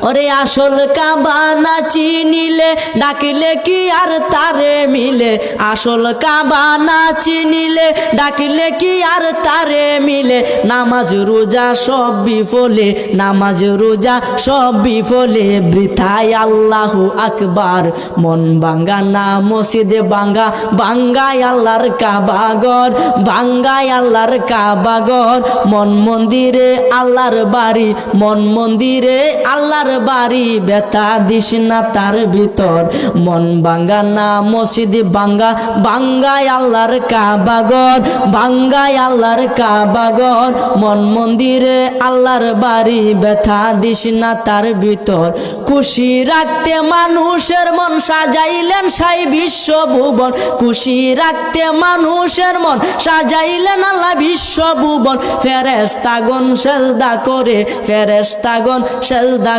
ওরে আসল কাবা না চিনিলে ডাকিলে কি আর তারে মিলে, আসল কাবা না চিনিলে ডাকিলে কি আর তারে মিলে। নামাজ রোজা সব বিফলে, নামাজ রোজা সব বিফলে, বৃথায় আল্লাহু আকবার। মন ভাঙ্গা না মসজিদে ভাঙ্গা, ভাঙ্গায় আল্লাহর কাবাগর, ভাঙ্গায় আল্লাহর কাবাগর। মন মন্দিরে আল্লাহর বাড়ি, মন মন্দিরে আল্লাহর বাড়ি, ব্যথা দিস না তার ভিতর। মন ভাঙ্গা না মসজিদে ভাঙ্গা, ভাঙ্গায় আল্লাহর কাবাগর, ভাঙ্গায় আল্লাহর কাবাগর। মন মন্দিরে আল্লাহর বাড়ি, ব্যথা দিস না তার ভিতর। খুশি রাখতে মানুষের মন সাজাইলেন সাই বিশ্বভুবন, খুশি রাখতে মানুষের মন সাজাইলেন আল্লাহ বিশ্বভুবন। ফেরেশতাগণ সেজদা করে, ফেরেশতাগণ সেজদা